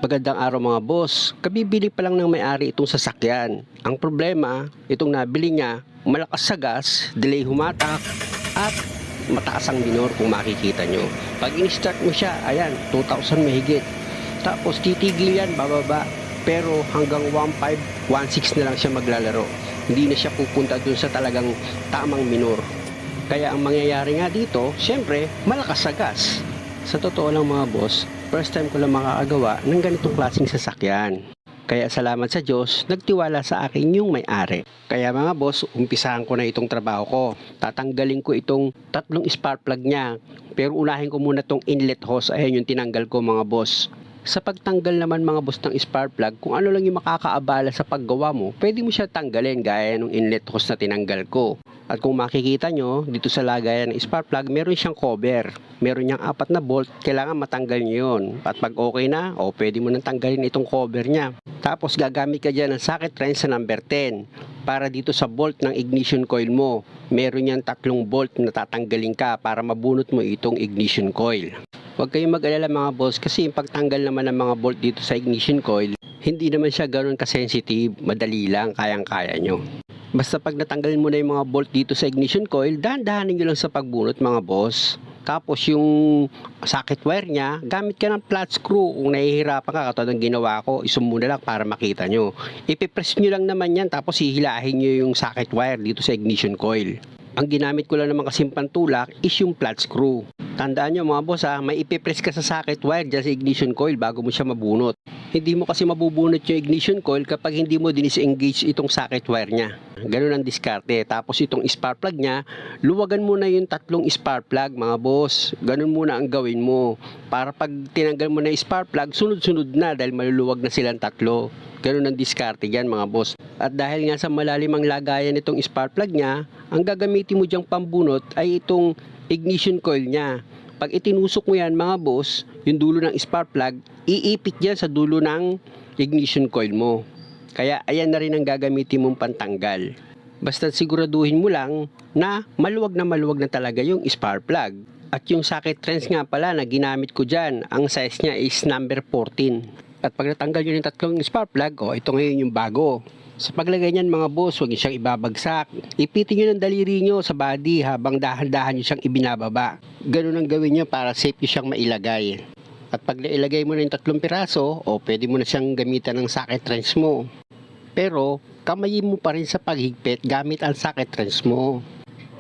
Magandang araw mga boss. Kabibili pa lang ng may-ari itong sasakyan. Ang problema, itong nabili niya, malakas sa gas, delay humatak, at mataas ang minor kung makikita nyo. Pag in-start mo siya, ayan, 2,000 mahigit. Tapos titigil yan, bababa. Pero hanggang 1,500, 1,600 na lang siya maglalaro. Hindi na siya pupunta dun sa talagang tamang minor. Kaya ang mangyayari nga dito, syempre, malakas sa gas. Sa totoo lang mga boss, first time ko lang makakagawa ng ganitong klaseng sasakyan. Kaya salamat sa Diyos, nagtiwala sa akin yung may-ari. Kaya mga boss, umpisahan ko na itong trabaho ko. Tatanggalin ko itong tatlong spark plug niya. Pero unahin ko muna itong inlet hose. Ayan yung tinanggal ko mga boss. Sa pagtanggal naman mga boss ng spark plug, kung ano lang yung makakaabala sa paggawa mo, pwede mo siya tanggalin gaya ng inlet hose na tinanggal ko. At kung makikita nyo, dito sa lagayan ng spark plug, meron siyang cover. Meron niyang 4 na bolt, kailangan matanggal nyo yun. At pag okay na, pwede mo nang tanggalin itong cover niya. Tapos gagamit ka dyan ng socket wrench sa number 10. Para dito sa bolt ng ignition coil mo, meron niyang 3 bolt na tatanggalin ka para mabunot mo itong ignition coil. Huwag kayong mag-alala mga boss kasi yung pagtanggal naman ng mga bolt dito sa ignition coil, hindi naman siya ganoon ka-sensitive, madali lang, kayang-kaya nyo. Basta pag natanggalin mo na yung mga bolt dito sa ignition coil, dahan-dahanin nyo lang sa pagbunot mga boss. Tapos yung socket wire niya, gamit ka ng flat screw. Kung nahihirapan ka, katulad ng ginawa ko, isum muna lang para makita nyo. Ipipress nyo lang naman yan, tapos hihilahin nyo yung socket wire dito sa ignition coil. Ang ginamit ko lang naman kasing pantulak is yung flat screw. Tandaan nyo mga boss may ipipress ka sa socket wire dyan sa ignition coil bago mo siya mabunot. Hindi mo kasi mabubunot yung ignition coil kapag hindi mo dinis-engage itong socket wire niya. Ganun ang diskarte. Tapos itong spark plug niya, luwagan mo na yung 3 spark plug mga boss. Ganun muna ang gawin mo. Para pag tinanggal mo na yung spark plug, sunod-sunod na dahil maluluwag na silang 3. Ganun ang diskarte dyan mga boss. At dahil nga sa malalim ang lagayan itong spark plug niya, ang gagamitin mo dyang pambunot ay itong ignition coil niya. Pag itinusok mo yan mga boss, yung dulo ng spark plug, iipit dyan sa dulo ng ignition coil mo. Kaya ayan na rin ang gagamitin mong pantanggal. Basta siguraduhin mo lang na maluwag na talaga yung spark plug. At yung socket wrench nga pala na ginamit ko dyan, ang size niya is number 14. At pag natanggal nyo yung 3 spark plug, ito ngayon yung bago. Sa paglagay niyan mga boss, huwag niyo siyang ibabagsak. Ipitin niyo ng daliri niyo sa body habang dahan-dahan niyo siyang ibinababa. Ganun ang gawin niyo para safe niyo siyang mailagay. At pag nailagay mo na yung 3 piraso, pwede mo na siyang gamitan ng socket wrench mo. Pero, kamayin mo pa rin sa paghigpit gamit ang socket wrench mo.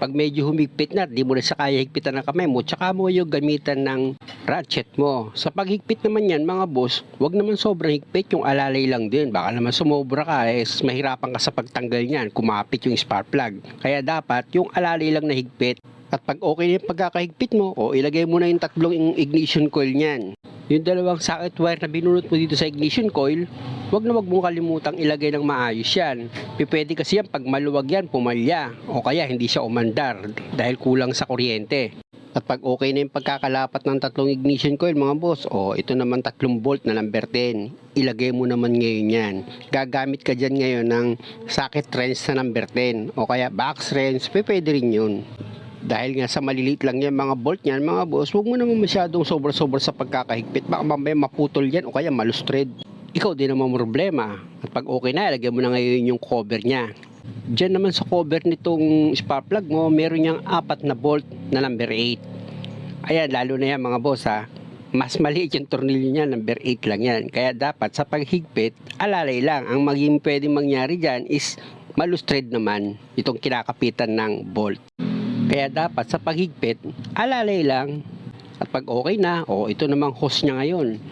Pag medyo humigpit na, di mo na siya kaya higpitan ng kamay mo, tsaka mo yung gamitan ng ratchet mo. Sa paghigpit naman yan mga boss, wag naman sobrang higpit, yung alalay lang din. Baka naman sumobra ka, mahirapan ka sa pagtanggal niyan, kumapit yung spark plug. Kaya dapat yung alalay lang na higpit. At pag okay na yung pagkakahigpit mo, ilagay mo na yung 3 ignition coil niyan. Yung 2 socket wire na binunot mo dito sa ignition coil, wag mong kalimutang ilagay ng maayos yan. Pwede kasi yan pag maluwag yan, pumalya. O kaya hindi siya umandar dahil kulang sa kuryente. At pag okay na yung pagkakalapat ng 3 ignition coil mga boss, ito naman 3 bolt na number 10. Ilagay mo naman ngayon yan. Gagamit ka dyan ngayon ng socket wrench na number 10. O kaya box wrench, pwede rin yun. Dahil nga sa maliliit lang yan mga bolt yan mga boss, huwag mo naman masyadong sobra-sobra sa pagkakahigpit. Baka mamaya maputol yan o kaya malustred. Ikaw din naman problema. At pag okay na, ilagay mo na ngayon yung cover niya. Diyan naman sa cover nitong spark plug mo, meron niyang 4 na bolt na number 8. Ayan, lalo na yan mga boss mas maliit yung tornilyo niya, number 8 lang yan. Kaya dapat sa paghigpit, alalay lang. Ang pwedeng mangyari dyan is malustred naman itong kinakapitan ng bolt. Kaya dapat sa paghigpit, alalay lang. At pag okay na, ito namang hose niya ngayon.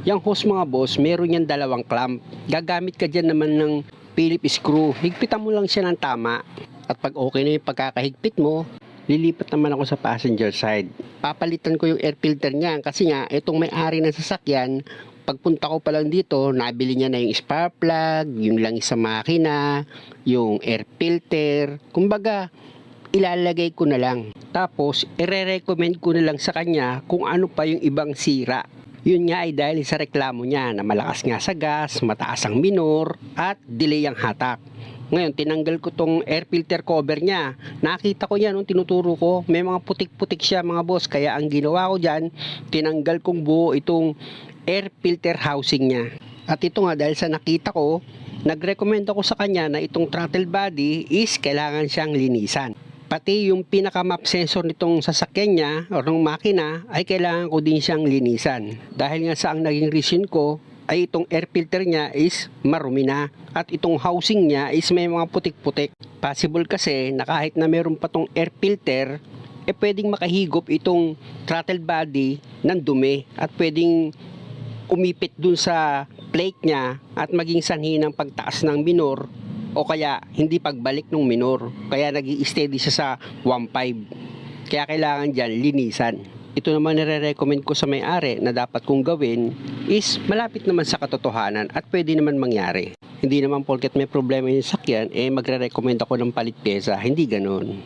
Yung hose mga boss, meron yan 2 clamp. Gagamit ka dyan naman ng Phillips screw. Higpitan mo lang siya ng tama. At pag okay na yung pagkakahigpit mo, lilipat naman ako sa passenger side. Papalitan ko yung air filter niya kasi nga, itong may-ari ng sasakyan, pagpunta ko pa lang dito, nabili niya na yung spark plug, yung langis sa makina, yung air filter. Kumbaga, ilalagay ko na lang. Tapos, ire-recommend ko na lang sa kanya kung ano pa yung ibang sira. Yun nga ay dahil sa reklamo niya na malakas nga sa gas, mataas ang minor, at delay ang hatak. Ngayon, tinanggal ko tong air filter cover niya. Nakita ko yan nung tinuturo ko. May mga putik-putik siya mga boss. Kaya ang ginawa ko dyan, tinanggal kong buo itong air filter housing niya. At ito nga, dahil sa nakita ko, nag-recommend ako sa kanya na itong throttle body is kailangan siyang linisan. Pati yung pinaka map sensor nitong sasakyan niya o ng makina ay kailangan ko din siyang linisan. Dahil nga sa ang naging reason ko ay itong air filter niya is marumi na at itong housing niya is may mga putik-putik. Possible kasi na kahit na meron pa tong air filter, pwedeng makahigop itong throttle body ng dumi at pwedeng umipit dun sa plate niya at maging sanhi ng pagtaas ng minor o kaya hindi pagbalik ng minor, kaya nag-i-steady siya sa 1.5. Kaya kailangan dyan linisan. Ito naman nire-recommend ko sa may-ari na dapat kong gawin is malapit naman sa katotohanan at pwede naman mangyari. Hindi naman porket may problema yung sakyan magre-recommend ako ng palit pyesa, hindi ganun.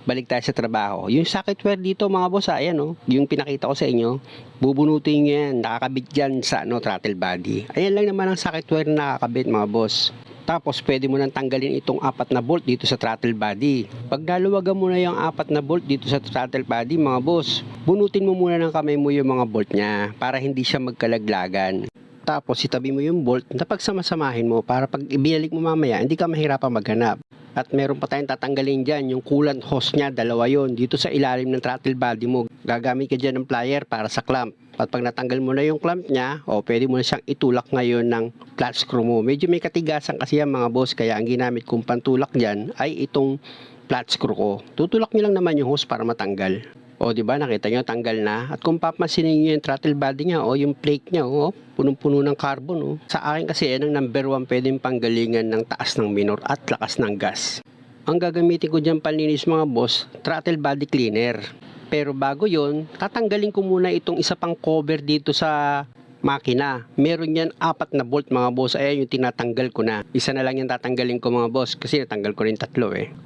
Balik tayo sa trabaho. Yung socket wire dito mga boss, ayan yung pinakita ko sa inyo, bubunutin nyo yan, nakakabit dyan sa throttle body. Ayan lang naman ang socket wire na nakakabit mga boss. Tapos pwede mo nang tanggalin itong 4 na bolt dito sa throttle body. Pag naluwagan mo na yung 4 na bolt dito sa throttle body mga boss, bunutin mo muna ng kamay mo yung mga bolt niya para hindi siya magkalaglagan. Tapos itabi mo yung bolt na pagsamasamahin mo para pag ibinalik mo mamaya hindi ka mahirapan maghanap. At meron pa tayong tatanggalin dyan yung coolant hose niya, 2 yon dito sa ilalim ng throttle body mo. Gagamit ka dyan ng plier para sa clamp. At pag natanggal mo na yung clamp niya, pwede mo na siyang itulak ngayon ng flat screw mo. Medyo may katigasan kasi yan mga boss, kaya ang ginamit kong pantulak dyan ay itong flat screw ko. Tutulak nyo lang naman yung hose para matanggal. Diba, nakita nyo, tanggal na. At kung papansinin nyo yung throttle body niya, yung plate niya, punong-puno ng carbon. Sa akin kasi yan ang number 1 pwedeng panggalingan ng taas ng minor at lakas ng gas. Ang gagamitin ko dyan panlinis mga boss, throttle body cleaner. Pero bago yon, tatanggalin ko muna itong isa pang cover dito sa makina. Meron yan 4 na bolt mga boss. Ayan yung tinatanggal ko na. Isa na lang yung tatanggalin ko mga boss kasi natanggal ko rin 3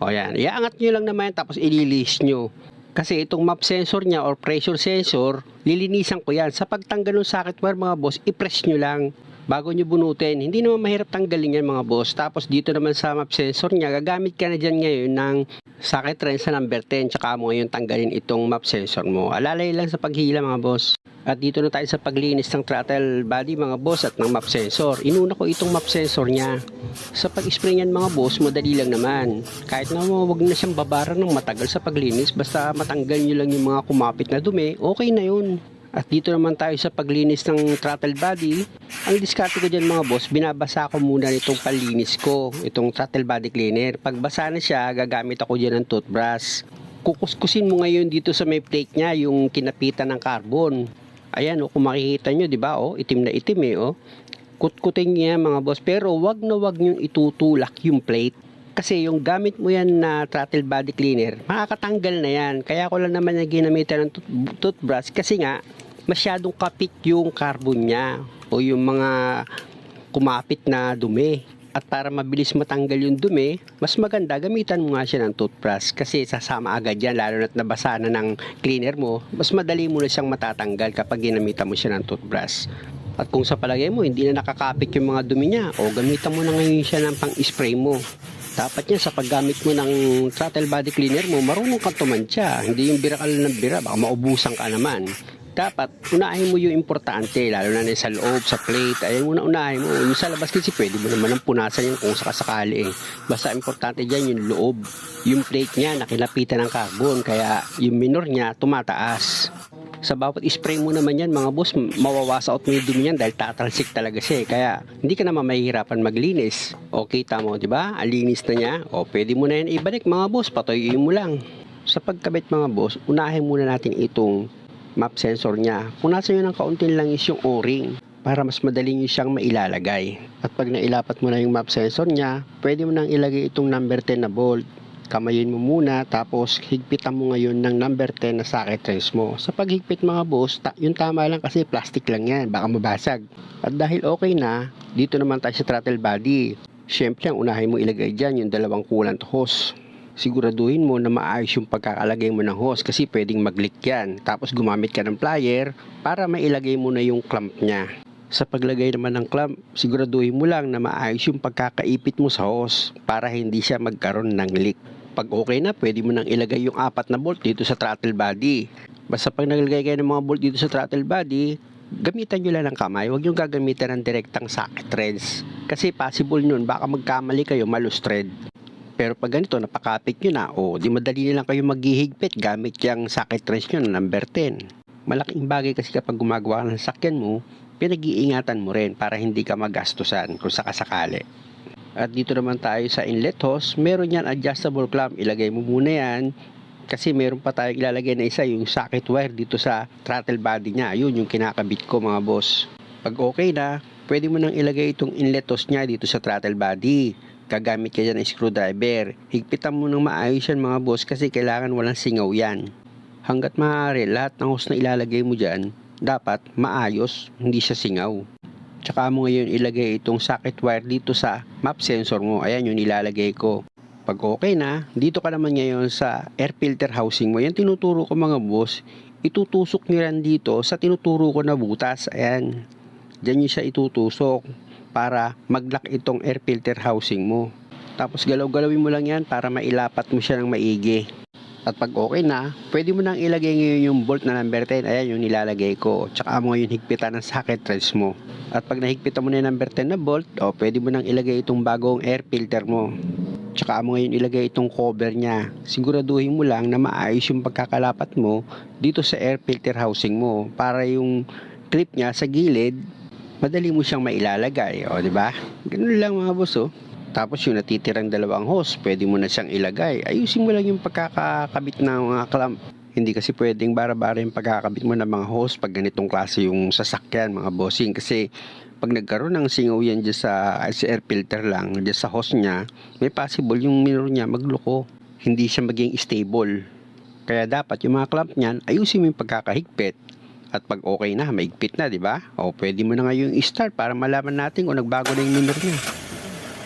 Ayan, iaangat nyo lang naman tapos ililis nyo. Kasi itong map sensor niya or pressure sensor, lilinisan ko yan. Sa pagtanggal ng socket wire mga boss, i-press nyo lang bago nyo bunutin. Hindi naman mahirap tanggalin yan mga boss. Tapos dito naman sa map sensor niya, gagamit ka na dyan ngayon ng socket wrench sa number 10. Tsaka mo ngayon tanggalin itong map sensor mo. Alalay lang sa paghila mga boss. At dito na tayo sa paglinis ng throttle body mga boss at ng map sensor. Inuna ko itong map sensor niya. Sa pag-spray niyan mga boss, madali lang naman. Kahit na wag na siyang babaran ng matagal sa paglinis, basta matanggal nyo lang yung mga kumapit na dumi, okay na yun. At dito naman tayo sa paglinis ng throttle body. Ang diskarte ko dyan mga boss, binabasa ko muna itong palinis ko, itong throttle body cleaner. Pag basa na siya, gagamit ako dyan ng toothbrush. Kukuskusin mo ngayon dito sa may plate niya yung kinapitan ng carbon. Ayan kung makikita nyo, di ba itim na itim Kutkutin niya mga boss, pero wag na wag nyo itutulak yung plate. Kasi yung gamit mo yan na throttle body cleaner, makakatanggal na yan. Kaya ko lang naman ginamitan ng toothbrush kasi nga masyadong kapit yung carbon niya o yung mga kumapit na dumi. At para mabilis matanggal yung dumi, mas maganda gamitan mo nga siya ng toothbrush kasi sasama agad yan, lalo na't nabasa na ng cleaner mo, mas madali mo na siyang matatanggal kapag ginamitan mo siya ng toothbrush. At kung sa palagay mo hindi na nakakapit yung mga dumi niya, gamitan mo na ngayon siya ng pang-spray mo. Dapat niya sa paggamit mo ng throttle body cleaner mo, marunong kang tumantya. Hindi yung bira ka lang ng bira, baka maubusan ka naman. Dapat unahin mo yung importante, lalo na sa loob, sa plate. Ayun muna unahin mo. Yung sa labas kasi pwede mo naman ang punasan yung kung sakasakali Basta importante dyan yung loob. Yung plate niya nakilapitan ng carbon, kaya yung minor niya tumataas. Sa bawat spray mo naman yan mga boss, mawawasa out mo yung dumi yan dahil tatalsik talaga siya Kaya hindi ka naman mahihirapan maglinis. Kita mo, di ba? Alinis na niya. Pwede mo na yan ibalik mga boss, patoyin mo lang. Sa pagkabit mga boss, unahin muna natin itong map sensor niya. Punasan nyo ng kauntin lang is yung o-ring para mas madali nyo siyang mailalagay. At pag nailapat mo na yung map sensor niya, pwede mo nang ilagay itong number 10 na bolt. Kamayin mo muna, tapos higpitan mo ngayon ng number 10 na socket wrench mo. Sa paghigpit mga boss, yung tama lang kasi plastic lang yan, baka mabasag. At dahil okay na, dito naman tayo sa throttle body. Siyempre, ang unahin mo ilagay dyan yung 2 coolant hose. Siguraduhin mo na maayos yung pagkakalagay mo ng hose kasi pwedeng mag-leak yan. Tapos gumamit ka ng plier para mailagay mo na yung clamp niya. Sa paglagay naman ng clamp, siguraduhin mo lang na maayos yung pagkakaipit mo sa hose para hindi siya magkaroon ng leak. Pag okay na, pwede mo nang ilagay yung 4 na bolt dito sa throttle body. Basta pag naglagay kayo ng mga bolt dito sa throttle body, gamitan nyo lang ng kamay. Huwag nyo gagamitan ng direktang socket threads. Kasi possible nun, baka magkamali kayo, malus thread. Pero pag ganito, napakapit nyo na, di madali na lang kayo maghihigpit gamit yung socket threads nyo na number 10. Malaking bagay kasi kapag gumagawa ka ng sakyan mo, pinag-iingatan mo rin para hindi ka magastusan kung sakasakali. At dito naman tayo sa inlet hose, meron yan adjustable clamp. Ilagay mo muna yan kasi meron pa tayong ilalagay na isa, yung socket wire dito sa throttle body niya. Yun yung kinakabit ko mga boss. Pag okay na, pwede mo nang ilagay itong inlet hose niya dito sa throttle body. Gagamit ka dyan ng screwdriver. Higpitan mo ng maayos yan mga boss kasi kailangan walang singaw yan. Hanggat maaari, lahat ng hose na ilalagay mo dyan, dapat maayos, hindi siya singaw. Tsaka mo ngayon ilagay itong socket wire dito sa map sensor mo. Ayan yung ilalagay ko. Pag okay na, dito ka naman ngayon sa air filter housing mo. Yan tinuturo ko mga boss. Itutusok nyo yan dito sa tinuturo ko na butas. Ayan. Diyan nyo siya itutusok para mag-lock itong air filter housing mo. Tapos galaw-galawin mo lang yan para mailapat mo siya ng maigi. At pag okay na, pwede mo nang ilagay ngayon yung bolt na number 10. Ayan yung nilalagay ko. Tsaka mo ngayon higpitan ng socket threads mo. At pag nahigpitan mo na yung number 10 na bolt, pwede mo nang ilagay itong bagong air filter mo. Tsaka mo ngayon ilagay itong cover niya. Siguraduhin mo lang na maayos yung pagkakalapat mo dito sa air filter housing mo. Para yung clip niya sa gilid, madali mo siyang mailalagay. Di ba? Ganun lang mga boss. Tapos yung natitirang dalawang hose, pwede mo na siyang ilagay. Ayusin mo lang yung pagkakakabit ng mga clamp. Hindi kasi pwedeng bara-bara yung pagkakabit mo ng mga hose pag ganitong klase yung sasakyan, mga bossing. Kasi pag nagkaroon ng singaw yan dyan sa air filter lang, dyan sa hose niya, may possible yung mirror niya magloko. Hindi siya maging stable. Kaya dapat yung mga clamp niyan, ayusin mo yung pagkakahigpit. At pag okay na, maigpit na, di ba? Pwede mo na ngayon i-start para malaman natin kung nagbago na yung minor niya.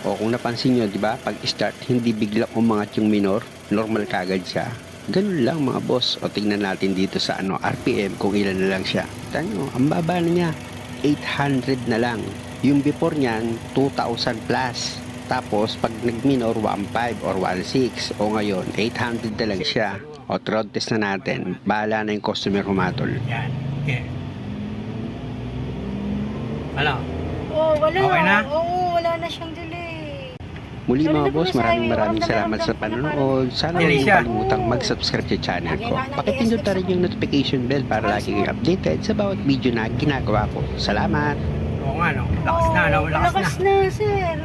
Kung napansin nyo, di ba? Pag start, hindi biglang umangat yung minor. Normal kagad siya. Ganun lang mga boss. Tingnan natin dito sa RPM kung ilan na lang siya. Tanyo, ang baba na niya. 800 na lang. Yung before niyan, 2,000 plus. Tapos, pag nag-minor, 1.5 or 1.6. Ngayon, 800 na lang siya. Road test na natin. Bahala na yung customer humatol. Yan. Okay. Ano? Wala. Okay na? Wala na siyang delay. Muli mga Ano na boss, po na maraming sa'yo? salamat sa panonood. Sana huwag Delay niyo siya. kalimutang mag-subscribe sa channel ko. Pakipindot na rin yung notification bell para lagi kayong updated sa bawat video na ginagawa ko. Salamat! Oo nga, no? Lakas na, no? Lakas na. Lakas na, sir.